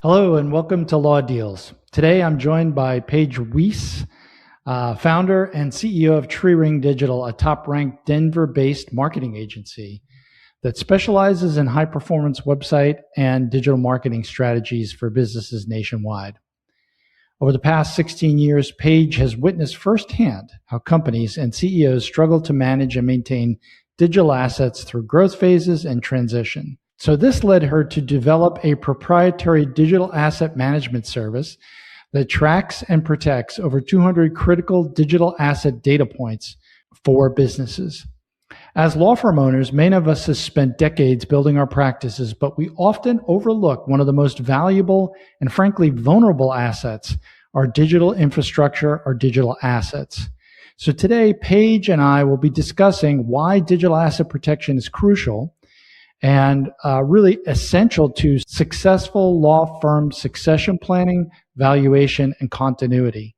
Hello and welcome to Law Deals. Today I'm joined by Paige Weiss, founder and CEO of Tree Ring Digital, a top-ranked Denver-based marketing agency that specializes in high-performance website and digital marketing strategies for businesses nationwide. Over the past 16 years, Paige has witnessed firsthand how companies and CEOs struggle to manage and maintain digital assets through growth phases and transition. So this led her to develop a proprietary digital asset management service that tracks and protects over 200 critical digital asset data points for businesses. As law firm owners, many of us have spent decades building our practices, but we often overlook one of the most valuable and frankly vulnerable assets, our digital infrastructure, our digital assets. So today, Paige and I will be discussing why digital asset protection is crucial and really essential to successful law firm succession planning, valuation, and continuity.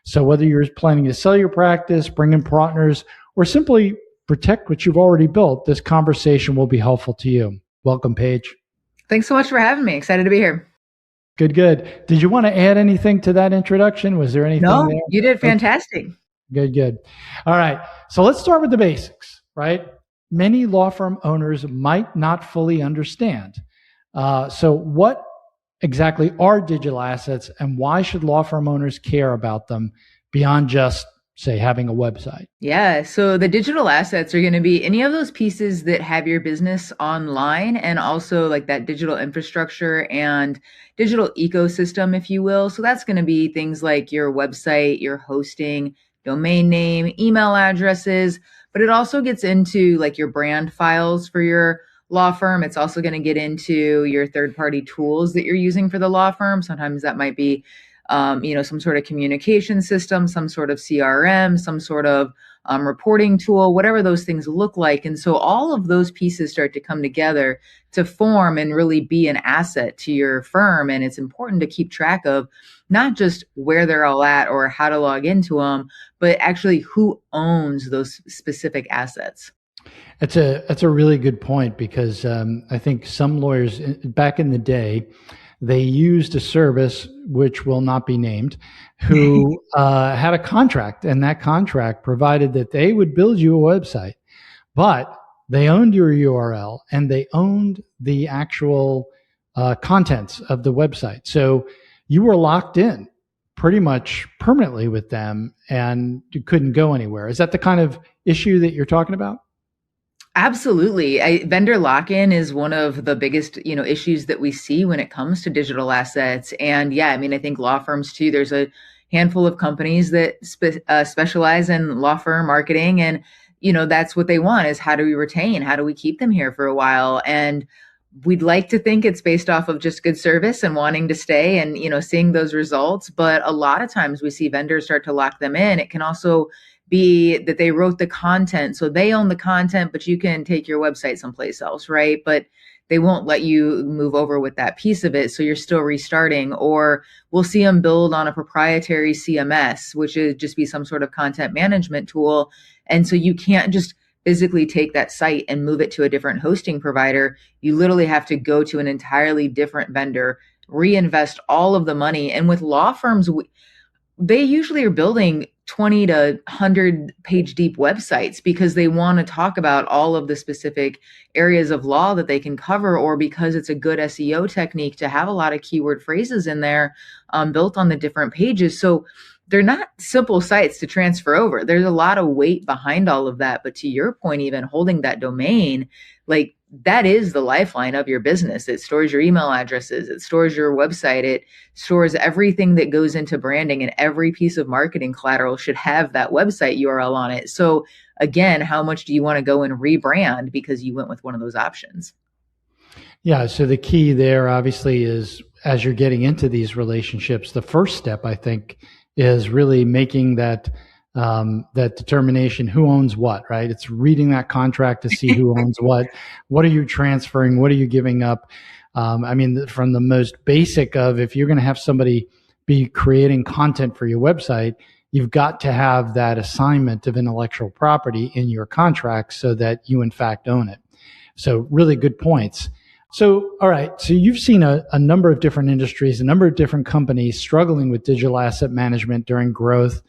So whether you're planning to sell your practice, bring in partners, or simply protect what you've already built, this conversation will be helpful to you. Welcome, Paige. Thanks so much for having me. Excited to be here. Good. Did you want to add anything to that introduction? Was there anything No, there? you did fantastic. Good. All right. So let's start with the basics, right? Many law firm owners might not fully understand. So what exactly are digital assets and why should law firm owners care about them beyond just, say, having a website? Yeah. So the digital assets are going to be any of those pieces that have your business online and also like that digital infrastructure and digital ecosystem, if you will. So that's going to be things like your website, your hosting, domain name, email addresses, but it also gets into like your brand files for your law firm. It's also going to get into your third-party tools that you're using for the law firm. Sometimes that might be, some sort of communication system, some sort of CRM, some sort of reporting tool, whatever those things look like. And so all of those pieces start to come together to form and really be an asset to your firm. And it's important to keep track of not just where they're all at or how to log into them, but actually who owns those specific assets. That's a really good point because I think some lawyers back in the day, they used a service which will not be named, who had a contract, and that contract provided that they would build you a website, but they owned your URL and they owned the actual contents of the website. So you were locked in pretty much permanently with them and you couldn't go anywhere. Is that the kind of issue that you're talking about? Absolutely. Vendor lock-in is one of the biggest, issues that we see when it comes to digital assets. And yeah, I think law firms too, there's a handful of companies that specialize in law firm marketing. And, that's what they want is how do we retain? How do we keep them here for a while? And we'd like to think it's based off of just good service and wanting to stay and, seeing those results. But a lot of times we see vendors start to lock them in. It can also be that they wrote the content. So they own the content, but you can take your website someplace else, right? But they won't let you move over with that piece of it. So you're still restarting, or we'll see them build on a proprietary CMS, which is just be some sort of content management tool. And so you can't just physically take that site and move it to a different hosting provider. You literally have to go to an entirely different vendor, reinvest all of the money. And with law firms, they usually are building 20 to 100 page deep websites because they want to talk about all of the specific areas of law that they can cover, or because it's a good SEO technique to have a lot of keyword phrases in there built on the different pages. So they're not simple sites to transfer over. There's a lot of weight behind all of that. But to your point, even holding that domain, like that is the lifeline of your business. It stores your email addresses. It stores your website. It stores everything that goes into branding, and every piece of marketing collateral should have that website URL on it. So again, how much do you want to go and rebrand because you went with one of those options? Yeah. So the key there obviously is as you're getting into these relationships, the first step, I think, is really making that determination, who owns what, right? It's reading that contract to see who owns what. What are you transferring? What are you giving up? From the most basic of, if you're going to have somebody be creating content for your website, you've got to have that assignment of intellectual property in your contract so that you in fact own it. So really good points. So, all right. So you've seen a number of different industries, a number of different companies struggling with digital asset management during growth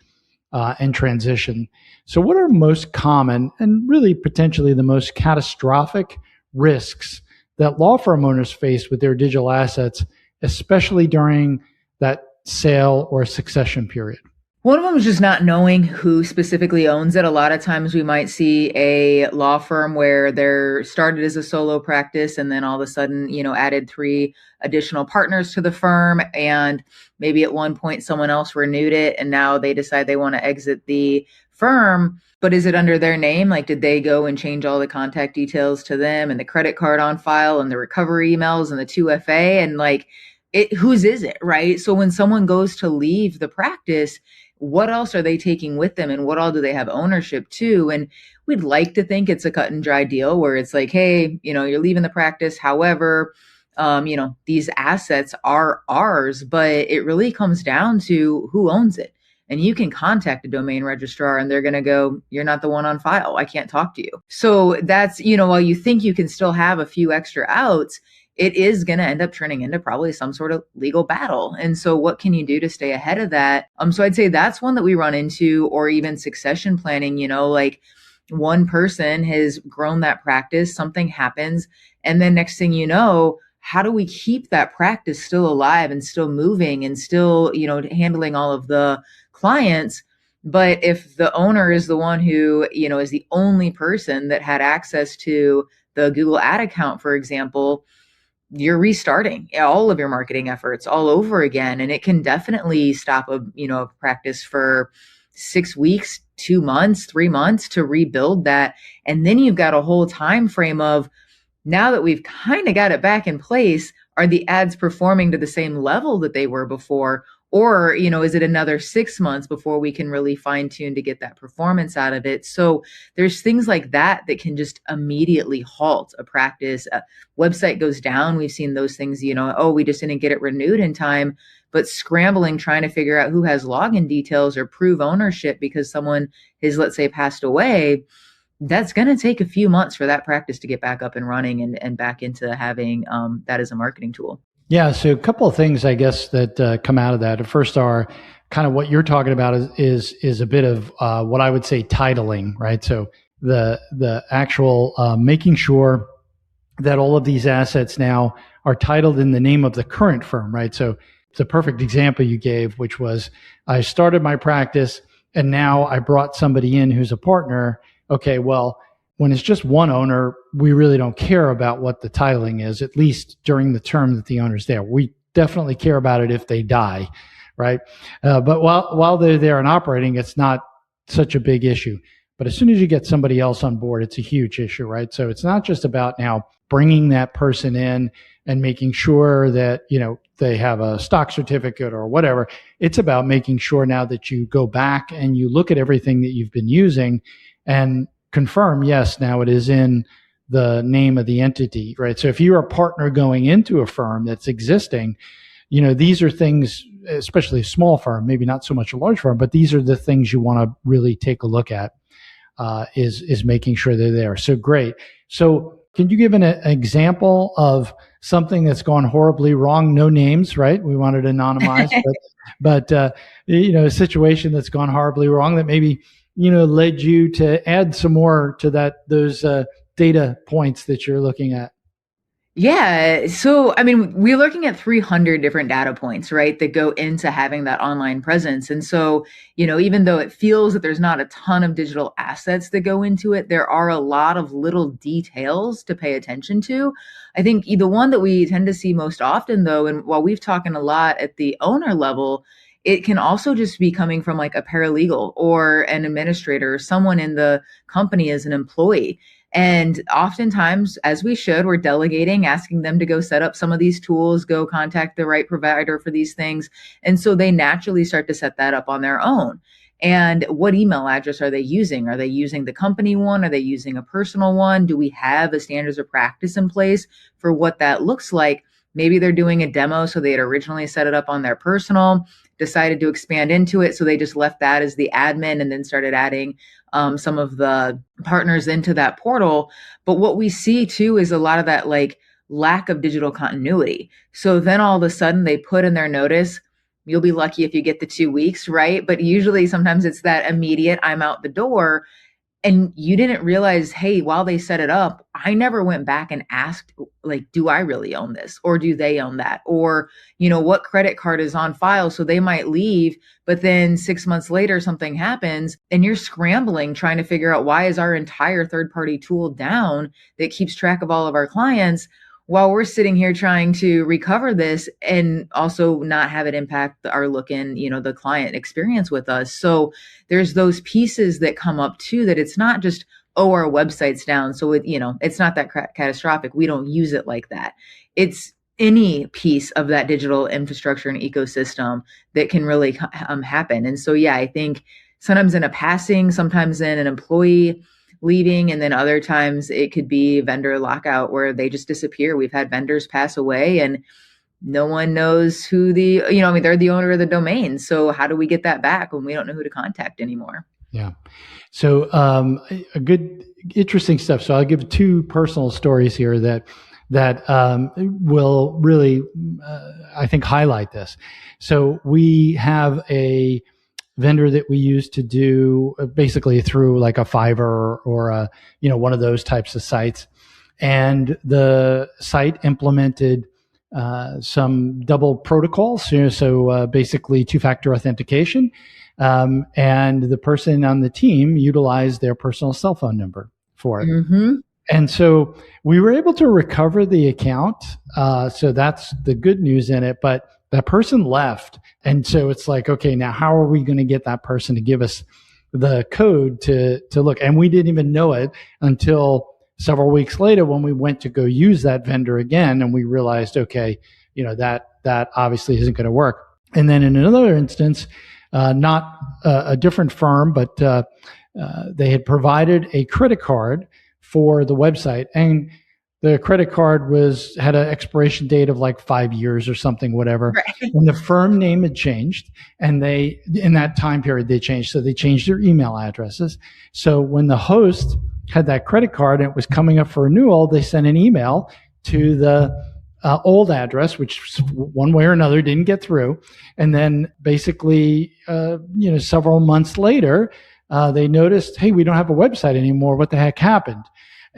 and transition. So, what are most common and really potentially the most catastrophic risks that law firm owners face with their digital assets, especially during that sale or succession period? One of them is just not knowing who specifically owns it. A lot of times we might see a law firm where they're started as a solo practice and then all of a sudden, added 3 additional partners to the firm. And maybe at one point someone else renewed it and now they decide they want to exit the firm. But is it under their name? Like, did they go and change all the contact details to them and the credit card on file and the recovery emails and the 2FA? And like, whose is it, right? So when someone goes to leave the practice, what else are they taking with them and what all do they have ownership to? And we'd like to think it's a cut and dry deal where it's like, hey, you're leaving the practice. However, these assets are ours, but it really comes down to who owns it. And you can contact a domain registrar and they're going to go, you're not the one on file. I can't talk to you. So that's, while you think you can still have a few extra outs, it is going to end up turning into probably some sort of legal battle. And so what can you do to stay ahead of that? So I'd say that's one that we run into, or even succession planning, like one person has grown that practice, something happens. And then next thing you know, how do we keep that practice still alive and still moving and still, handling all of the clients? But if the owner is the one who, is the only person that had access to the Google ad account, for example, you're restarting all of your marketing efforts all over again. And it can definitely stop a practice for 6 weeks, 2 months, 3 months to rebuild that. And then you've got a whole time frame of, now that we've kind of got it back in place, are the ads performing to the same level that they were before? Or, is it another 6 months before we can really fine tune to get that performance out of it? So there's things like that that can just immediately halt a practice. A website goes down. We've seen those things, we just didn't get it renewed in time, but scrambling, trying to figure out who has login details or prove ownership because someone has, let's say, passed away. That's going to take a few months for that practice to get back up and running and back into having that as a marketing tool. Yeah, so a couple of things, I guess, that come out of that. First are kind of what you're talking about is a bit of what I would say titling, right? So the actual making sure that all of these assets now are titled in the name of the current firm, right? So it's a perfect example you gave, which was I started my practice and now I brought somebody in who's a partner. Okay, well, when it's just one owner, we really don't care about what the titling is, at least during the term that the owner's there. We definitely care about it if they die, right? But while they're there and operating, it's not such a big issue. But as soon as you get somebody else on board, it's a huge issue, right? So it's not just about now bringing that person in and making sure that, they have a stock certificate or whatever. It's about making sure now that you go back and you look at everything that you've been using and confirm, yes, now it is in the name of the entity, right? So if you're a partner going into a firm that's existing, these are things, especially a small firm, maybe not so much a large firm, but these are the things you want to really take a look at, is making sure they're there. So great. So can you give an example of something that's gone horribly wrong? No names, right? We wanted to anonymize, but a situation that's gone horribly wrong that maybe led you to add some more to those data points that you're looking at? Yeah. So, we're looking at 300 different data points, right, that go into having that online presence. And so, even though it feels that there's not a ton of digital assets that go into it, there are a lot of little details to pay attention to. I think the one that we tend to see most often, though, and while we've talking a lot at the owner level, it can also just be coming from like a paralegal or an administrator or someone in the company as an employee. And oftentimes, as we should, we're delegating, asking them to go set up some of these tools, go contact the right provider for these things. And so they naturally start to set that up on their own. And what email address are they using? Are they using the company one? Are they using a personal one? Do we have a standards of practice in place for what that looks like? Maybe they're doing a demo, so they had originally set it up on their personal, decided to expand into it. So they just left that as the admin and then started adding some of the partners into that portal. But what we see too is a lot of that like lack of digital continuity. So then all of a sudden they put in their notice, you'll be lucky if you get the 2 weeks, right? But usually sometimes it's that immediate, I'm out the door. And you didn't realize, hey, while they set it up, I never went back and asked, like, do I really own this? Or do they own that? Or, what credit card is on file? So they might leave, but then 6 months later, something happens and you're scrambling, trying to figure out why is our entire third party tool down that keeps track of all of our clients, while we're sitting here trying to recover this and also not have it impact our the client experience with us. So there's those pieces that come up too, that it's not just, oh, our website's down. So it's not that catastrophic. We don't use it like that. It's any piece of that digital infrastructure and ecosystem that can really happen. And so, yeah, I think sometimes in a passing, sometimes in an employee leaving, and then other times it could be vendor lockout where they just disappear. We've had vendors pass away and no one knows who they're the owner of the domain. So how do we get that back when we don't know who to contact anymore? Yeah. So a good, interesting stuff. So I'll give two personal stories here that will really, I think, highlight this. So we have a vendor that we use to do basically through like a Fiverr or one of those types of sites, and the site implemented some double protocols, so basically two-factor authentication, and the person on the team utilized their personal cell phone number for it. Mm-hmm. And so we were able to recover the account. So that's the good news in it, but that person left. And so it's like, okay, now how are we going to get that person to give us the code to look? And we didn't even know it until several weeks later when we went to go use that vendor again. And we realized, okay, that obviously isn't going to work. And then in another instance, not a different firm, but they had provided a credit card for the website, and the credit card had an expiration date of like 5 years or something, whatever. Right. And the firm name had changed, and in that time period, they changed. So they changed their email addresses. So when the host had that credit card and it was coming up for renewal, they sent an email to the old address, which one way or another didn't get through. And then basically, several months later, they noticed, hey, we don't have a website anymore. What the heck happened?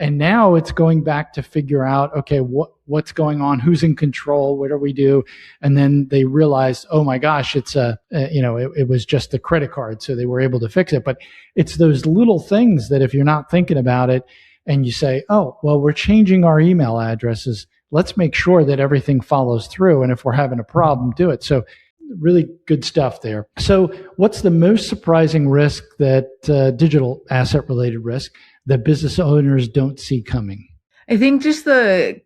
And now it's going back to figure out, okay, what's going on? Who's in control? What do we do? And then they realized, oh my gosh, it's it was just the credit card. So they were able to fix it. But it's those little things that if you're not thinking about it and you say, oh, well, we're changing our email addresses, let's make sure that everything follows through. And if we're having a problem, do it. So really good stuff there. So what's the most surprising risk that digital asset related risk that business owners don't see coming? I think just the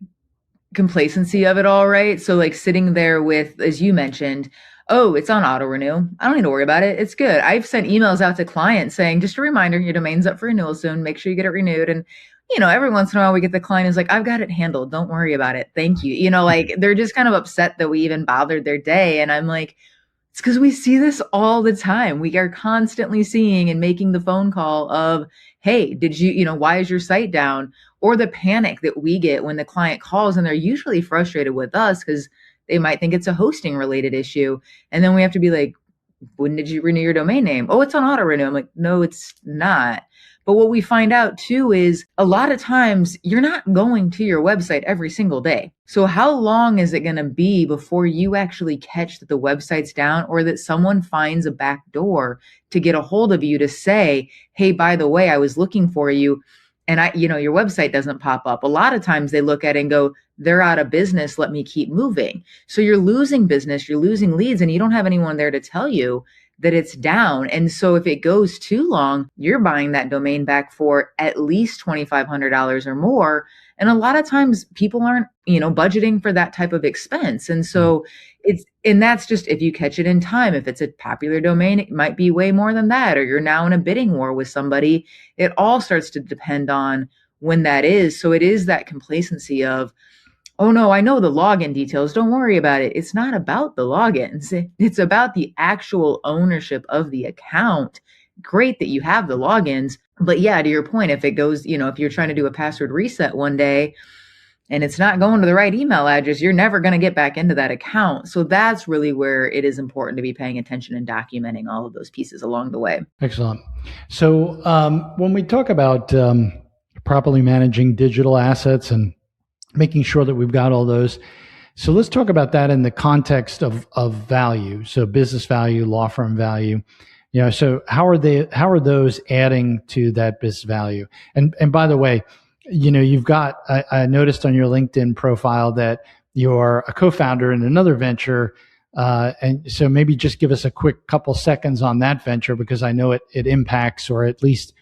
complacency of it all, right? So like sitting there with, as you mentioned, oh, it's on auto renew. I don't need to worry about it. It's good. I've sent emails out to clients saying, just a reminder, your domain's up for renewal soon. Make sure you get it renewed. And every once in a while we get the client who's like, I've got it handled. Don't worry about it. Thank you. Like they're just kind of upset that we even bothered their day. And I'm like, it's because we see this all the time. We are constantly seeing and making the phone call of, hey, did why is your site down? Or the panic that we get when the client calls and they're usually frustrated with us because they might think it's a hosting related issue. And then we have to be like, when did you renew your domain name? Oh, it's on auto renew. I'm like, no, it's not. But what we find out too is a lot of times you're not going to your website every single day. So how long is it going to be before you actually catch that the website's down or that someone finds a back door to get a hold of you to say, hey, by the way, I was looking for you and your website doesn't pop up. A lot of times they look at it and go, they're out of business. Let me keep moving. So you're losing business, you're losing leads, and you don't have anyone there to tell you that it's down. And so if it goes too long, you're buying that domain back for at least $2,500 or more. And a lot of times people aren't, budgeting for that type of expense. And so that's just if you catch it in time. If it's a popular domain, it might be way more than that, or you're now in a bidding war with somebody. It all starts to depend on when that is. So it is that complacency of, oh no, I know the login details. Don't worry about it. It's not about the logins. It's about the actual ownership of the account. Great that you have the logins. But yeah, to your point, if it goes, if you're trying to do a password reset one day and it's not going to the right email address, you're never going to get back into that account. So that's really where it is important to be paying attention and documenting all of those pieces along the way. Excellent. So when we talk about properly managing digital assets and making sure that we've got all those, so let's talk about that in the context of value. So business value, law firm value. So how are those adding to that business value? And by the way, you've got, I noticed on your LinkedIn profile that you're a co-founder in another venture. And so maybe just give us a quick couple seconds on that venture, because I know it impacts, or at least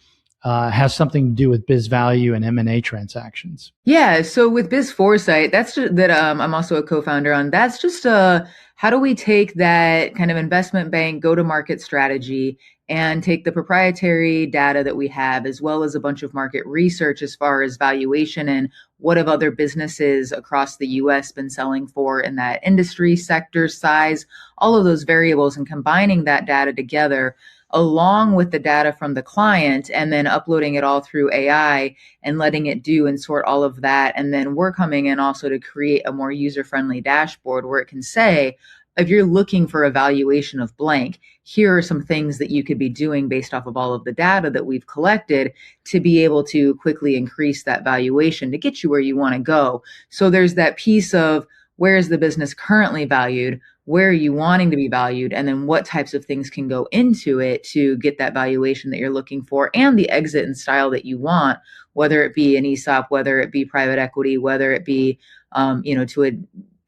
has something to do with biz value and M&A transactions. Yeah. So with Biz Foresight, that's just, that I'm also a co-founder on. That's just how do we take that kind of investment bank go-to-market strategy and take the proprietary data that we have, as well as a bunch of market research as far as valuation and what have other businesses across the US been selling for in that industry, sector, size, all of those variables, and combining that data together along with the data from the client, and then uploading it all through AI and letting it do and sort all of that. And then we're coming in also to create a more user-friendly dashboard where it can say, if you're looking for a valuation of blank, here are some things that you could be doing based off of all of the data that we've collected to be able to quickly increase that valuation to get you where you want to go. So there's that piece of, where is the business currently valued? Where are you wanting to be valued? And then what types of things can go into it to get that valuation that you're looking for, and the exit and style that you want, whether it be an ESOP, whether it be private equity, whether it be, to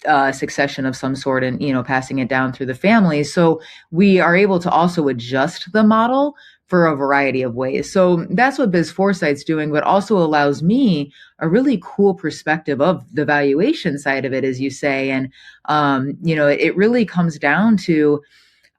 a succession of some sort, and, passing it down through the family. So we are able to also adjust the model for a variety of ways. So that's what Biz Foresight's doing, but also allows me a really cool perspective of the valuation side of it, as you say. And, it really comes down to,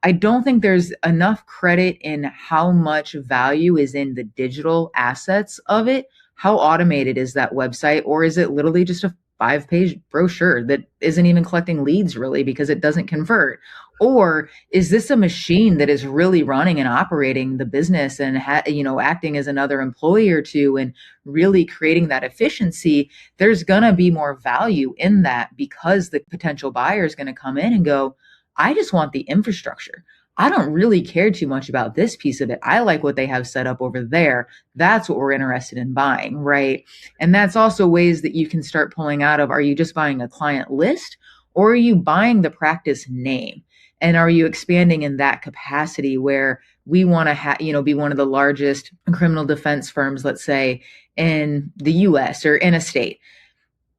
I don't think there's enough credit in how much value is in the digital assets of it. How automated is that website? Or is it literally just a 5-page brochure that isn't even collecting leads really because it doesn't convert? Or is this a machine that is really running and operating the business and, acting as another employee or two and really creating that efficiency? There's going to be more value in that, because the potential buyer is going to come in and go, I just want the infrastructure. I don't really care too much about this piece of it. I like what they have set up over there. That's what we're interested in buying, right? And that's also ways that you can start pulling out of, are you just buying a client list, or are you buying the practice name? And are you expanding in that capacity where we want to be one of the largest criminal defense firms, let's say, in the US or in a state?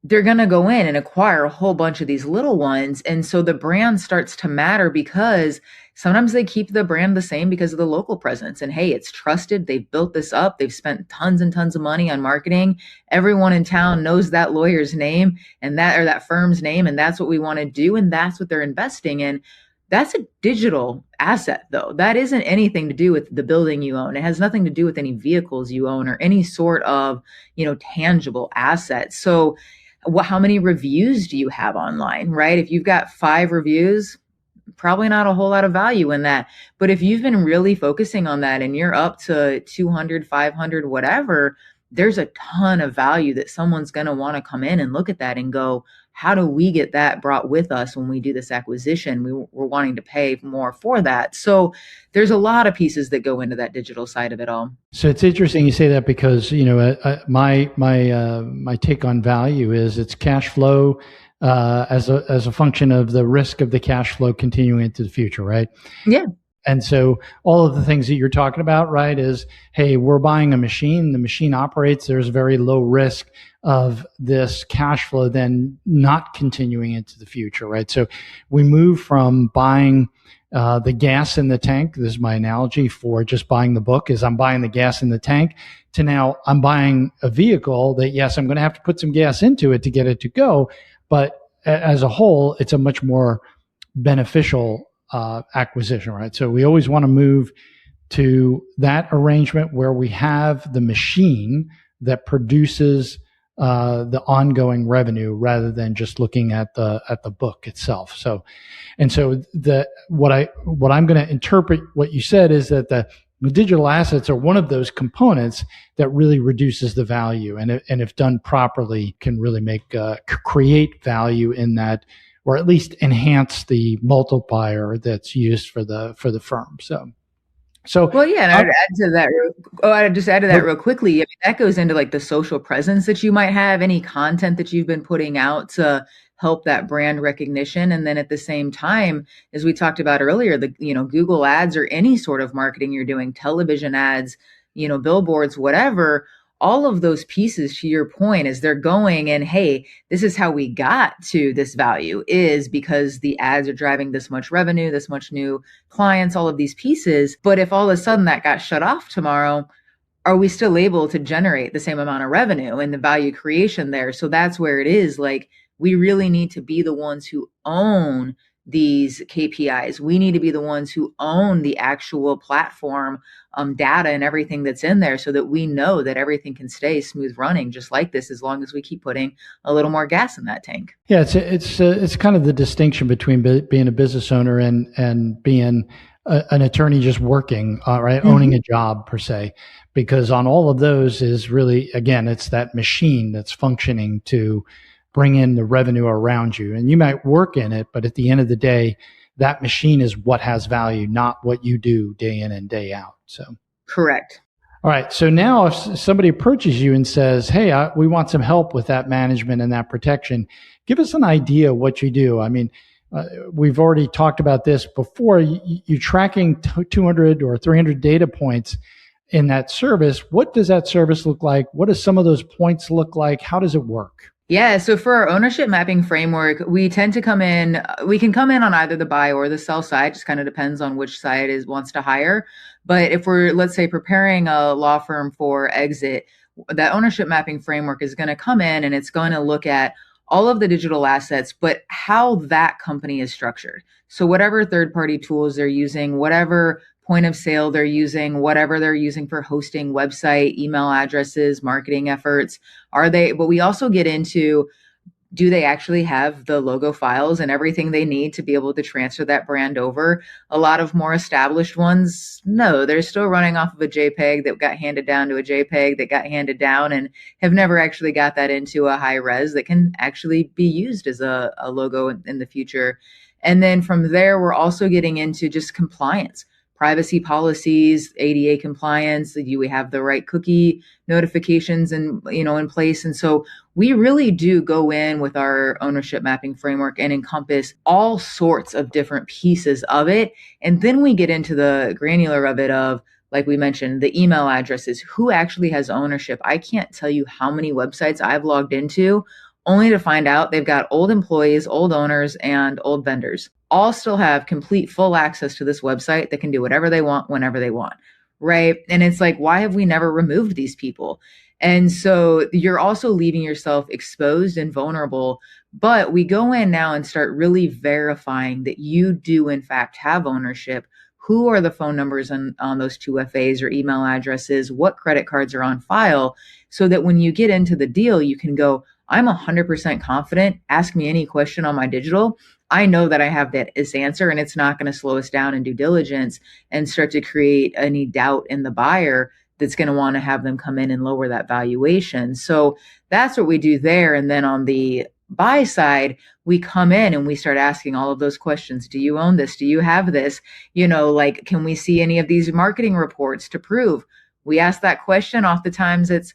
They're going to go in and acquire a whole bunch of these little ones. And so the brand starts to matter, because sometimes they keep the brand the same because of the local presence. And hey, it's trusted. They've built this up. They've spent tons and tons of money on marketing. Everyone in town knows that lawyer's name and that firm's name. And that's what we want to do. And that's what they're investing in. That's a digital asset, though. That isn't anything to do with the building you own. It has nothing to do with any vehicles you own or any sort of, tangible asset. So how many reviews do you have online, right? If you've got 5 reviews, probably not a whole lot of value in that. But if you've been really focusing on that and you're up to 200, 500, whatever, there's a ton of value that someone's going to want to come in and look at that and go, how do we get that brought with us when we do this acquisition? We're wanting to pay more for that. So there's a lot of pieces that go into that digital side of it all. So it's interesting you say that, because my take on value is it's cash flow as a function of the risk of the cash flow continuing into the future, right? Yeah. And so all of the things that you're talking about, right, is, hey, we're buying a machine. The machine operates. There's very low risk of this cash flow then not continuing into the future, right? So we move from buying the gas in the tank. This is my analogy for just buying the book, is I'm buying the gas in the tank, to now I'm buying a vehicle that, yes, I'm going to have to put some gas into it to get it to go. But as a whole, it's a much more beneficial acquisition, right? So we always want to move to that arrangement where we have the machine that produces the ongoing revenue, rather than just looking at the book itself. So what I'm going to interpret what you said is that The digital assets are one of those components that really reduces the value, and if done properly, can really make create value in that, or at least enhance the multiplier that's used for the firm. So Well, yeah, and I'd add to that. I'd just add to that real quickly. I mean, that goes into like the social presence that you might have, any content that you've been putting out to help that brand recognition, and then at the same time, as we talked about earlier, the Google ads or any sort of marketing you're doing, television ads, billboards, whatever. All of those pieces, to your point, is they're going and hey, this is how we got to this value is because the ads are driving this much revenue, this much new clients, all of these pieces. But if all of a sudden that got shut off tomorrow, are we still able to generate the same amount of revenue and the value creation there? So that's where it is like, we really need to be the ones who own these KPIs. We need to be the ones who own the actual platform data and everything that's in there so that we know that everything can stay smooth running just like this as long as we keep putting a little more gas in that tank. Yeah, it's kind of the distinction between being a business owner and being an attorney just working, right? Mm-hmm. Owning a job per se, because on all of those is really, again, it's that machine that's functioning to bring in the revenue around you. And you might work in it, but at the end of the day, that machine is what has value, not what you do day in and day out. So correct. All right. So now if somebody approaches you and says, hey, we want some help with that management and that protection, give us an idea of what you do. I mean, we've already talked about this before. You're tracking 200 or 300 data points in that service. What does that service look like? What do some of those points look like? How does it work? Yeah. So for our ownership mapping framework, we tend to come in, we can come in on either the buy or the sell side, just kind of depends on which side wants to hire. But if we're, let's say, preparing a law firm for exit, that ownership mapping framework is going to come in and it's going to look at all of the digital assets, but how that company is structured. So whatever third-party tools they're using, whatever point of sale they're using, whatever they're using for hosting, website, email addresses, marketing efforts, but we also get into, do they actually have the logo files and everything they need to be able to transfer that brand over? A lot of more established ones, no, they're still running off of a JPEG that got handed down to a JPEG that got handed down and have never actually got that into a high res that can actually be used as a logo in the future. And then from there, we're also getting into just compliance. Privacy policies, ADA compliance, do we have the right cookie notifications and in place? And so we really do go in with our ownership mapping framework and encompass all sorts of different pieces of it. And then we get into the granular of it of, like we mentioned, the email addresses, who actually has ownership. I can't tell you how many websites I've logged into only to find out they've got old employees, old owners, and old vendors. All still have complete full access to this website that can do whatever they want, whenever they want, right? And it's like, why have we never removed these people? And so you're also leaving yourself exposed and vulnerable. But we go in now and start really verifying that you do, in fact, have ownership. Who are the phone numbers on those 2FAs or email addresses? What credit cards are on file? So that when you get into the deal, you can go, I'm 100% confident. Ask me any question on my digital. I know that I have this answer and it's not going to slow us down in due diligence and start to create any doubt in the buyer that's going to want to have them come in and lower that valuation. So that's what we do there. And then on the buy side, we come in and we start asking all of those questions. Do you own this? Do you have this? Like, can we see any of these marketing reports to prove? We ask that question. Oftentimes it's,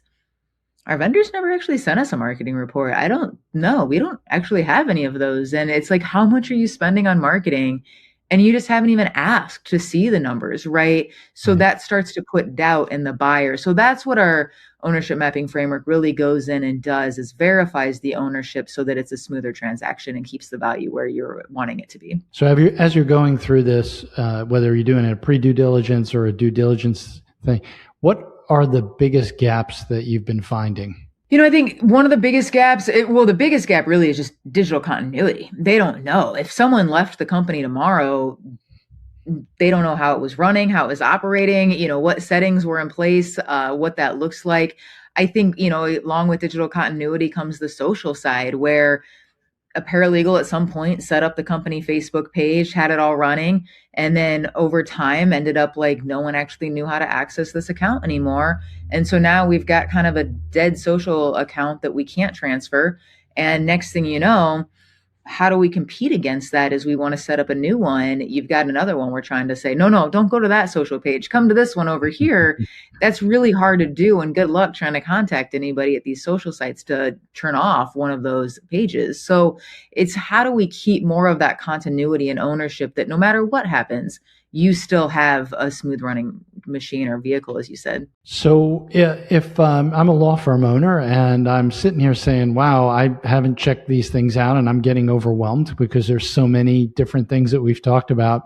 our vendors never actually sent us a marketing report. I don't know. We don't actually have any of those. And it's like, how much are you spending on marketing? And you just haven't even asked to see the numbers, right? So that starts to put doubt in the buyer. So that's what our ownership mapping framework really goes in and does, is verifies the ownership so that it's a smoother transaction and keeps the value where you're wanting it to be. So as you're going through this, whether you're doing a pre-due diligence or a due diligence thing, what are the biggest gaps that you've been finding? I think one of the biggest gaps, the biggest gap really is just digital continuity. They don't know. If someone left the company tomorrow, they don't know how it was running, how it was operating, what settings were in place, what that looks like. I think, along with digital continuity comes the social side where a paralegal at some point set up the company Facebook page, had it all running, and then over time ended up like no one actually knew how to access this account anymore. And so now we've got kind of a dead social account that we can't transfer. And next thing you know, how do we compete against that as we want to set up a new one? You've got another one we're trying to say, no, don't go to that social page. Come to this one over here. That's really hard to do. And good luck trying to contact anybody at these social sites to turn off one of those pages. So it's how do we keep more of that continuity and ownership that no matter what happens, you still have a smooth running machine or vehicle, as you said. So if I'm a law firm owner and I'm sitting here saying, wow, I haven't checked these things out and I'm getting overwhelmed because there's so many different things that we've talked about,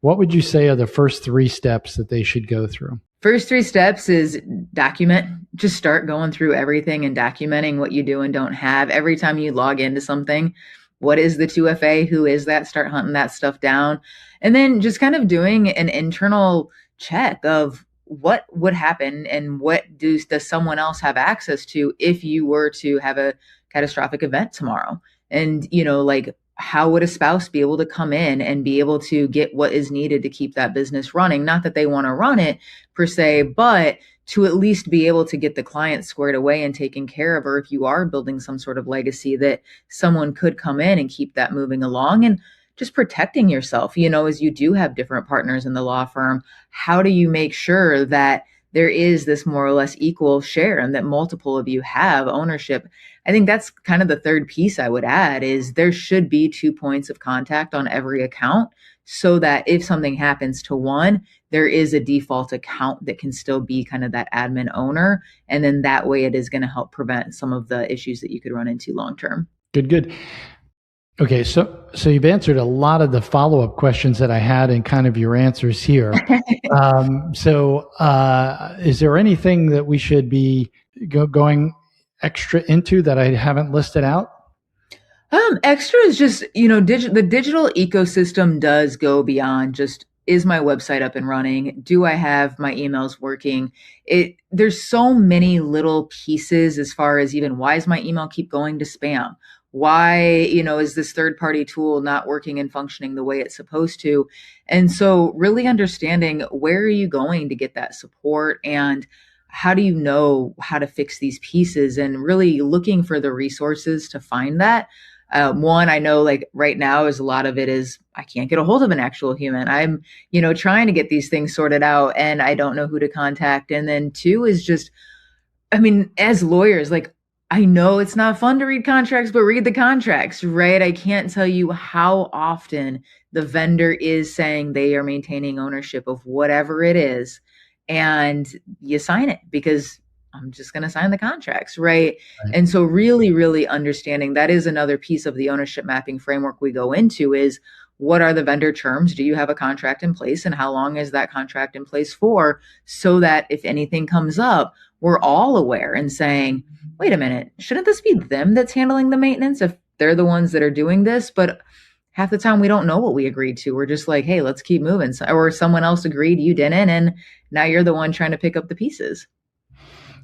what would you say are the first 3 steps that they should go through? First 3 steps is document. Just start going through everything and documenting what you do and don't have. Every time you log into something, what is the 2FA? Who is that? Start hunting that stuff down. And then just kind of doing an internal check of what would happen and what does someone else have access to if you were to have a catastrophic event tomorrow. And, like how would a spouse be able to come in and be able to get what is needed to keep that business running? Not that they want to run it per se, but to at least be able to get the client squared away and taken care of, or if you are building some sort of legacy that someone could come in and keep that moving along. And just protecting yourself, as you do have different partners in the law firm, how do you make sure that there is this more or less equal share and that multiple of you have ownership? I think that's kind of the third piece I would add is there should be 2 points of contact on every account so that if something happens to one, there is a default account that can still be kind of that admin owner. And then that way it is going to help prevent some of the issues that you could run into long term. Good. Okay, so you've answered a lot of the follow-up questions that I had in kind of your answers here. Is there anything that we should be going extra into that I haven't listed out? Extra is just, the digital ecosystem does go beyond just, is my website up and running? Do I have my emails working? There's so many little pieces as far as even why does my email keep going to spam? Why, is this third-party tool not working and functioning the way it's supposed to? And so really understanding where are you going to get that support and how do you know how to fix these pieces and really looking for the resources to find that. One, I know like right now is a lot of it is I can't get a hold of an actual human. I'm, trying to get these things sorted out and I don't know who to contact. And then 2 is just, as lawyers, like I know it's not fun to read contracts, but read the contracts, right? I can't tell you how often the vendor is saying they are maintaining ownership of whatever it is. And you sign it because I'm just going to sign the contracts, right? And so really, really understanding that is another piece of the ownership mapping framework we go into is what are the vendor terms? Do you have a contract in place? And how long is that contract in place for? So that if anything comes up, we're all aware and saying, wait a minute, shouldn't this be them that's handling the maintenance if they're the ones that are doing this? But half the time we don't know what we agreed to. We're just like, hey, let's keep moving. Or someone else agreed, you didn't. And now you're the one trying to pick up the pieces.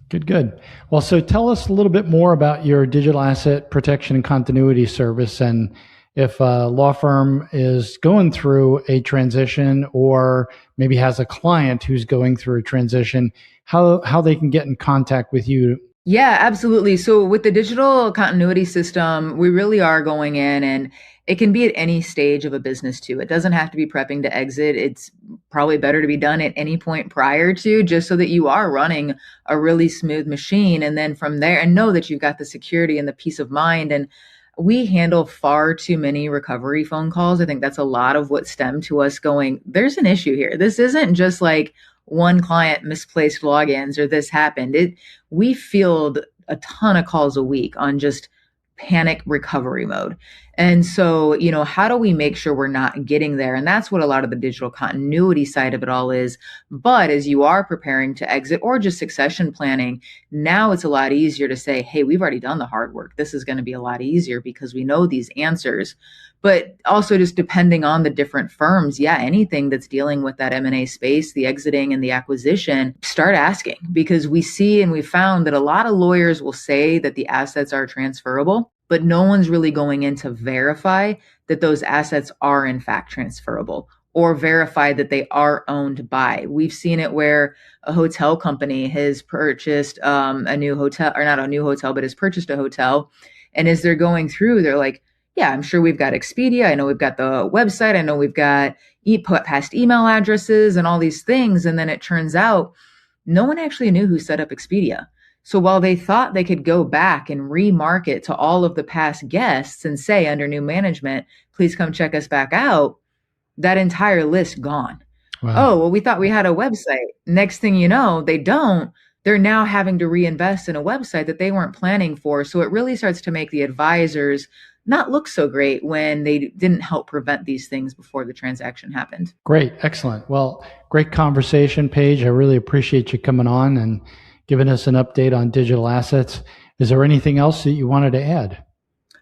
Good. Well, so tell us a little bit more about your digital asset protection and continuity service. And if a law firm is going through a transition or maybe has a client who's going through a transition, how they can get in contact with you. Yeah, absolutely. So with the digital continuity system, we really are going in and it can be at any stage of a business too. It doesn't have to be prepping to exit. It's probably better to be done at any point prior to, just so that you are running a really smooth machine. And then from there, and know that you've got the security and the peace of mind. And we handle far too many recovery phone calls. I think that's a lot of what stemmed to us going, there's an issue here. This isn't just like one client misplaced logins or this happened. We field a ton of calls a week on just panic recovery mode. And so, how do we make sure we're not getting there? And that's what a lot of the digital continuity side of it all is. But as you are preparing to exit or just succession planning, now it's a lot easier to say, hey, we've already done the hard work. This is going to be a lot easier because we know these answers. But also just depending on the different firms, anything that's dealing with that M&A space, the exiting and the acquisition, start asking, because we see and we found that a lot of lawyers will say that the assets are transferable. but no one's really going in to verify that those assets are in fact transferable or verify that they are owned by. We've seen it where a hotel company has purchased a new hotel, or not a new hotel, but has purchased a hotel. And as they're going through, they're like, yeah, I'm sure we've got Expedia. I know we've got the website. I know we've got past email addresses and all these things. And then it turns out no one actually knew who set up Expedia. So while they thought they could go back and remarket to all of the past guests and say under new management, please come check us back out, that entire list gone. Wow. Oh, well, we thought we had a website. Next thing you know, they don't. They're now having to reinvest in a website that they weren't planning for. So it really starts to make the advisors not look so great when they didn't help prevent these things before the transaction happened. Great. Excellent. Well, great conversation, Paige. I really appreciate you coming on and giving us an update on digital assets. Is there anything else that you wanted to add?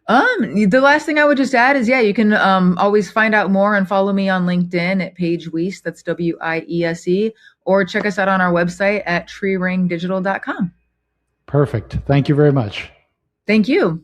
The last thing I would just add is, yeah, you can always find out more and follow me on LinkedIn at Paige Wiese, that's Wiese, or check us out on our website at treeringdigital.com. Perfect. Thank you very much. Thank you.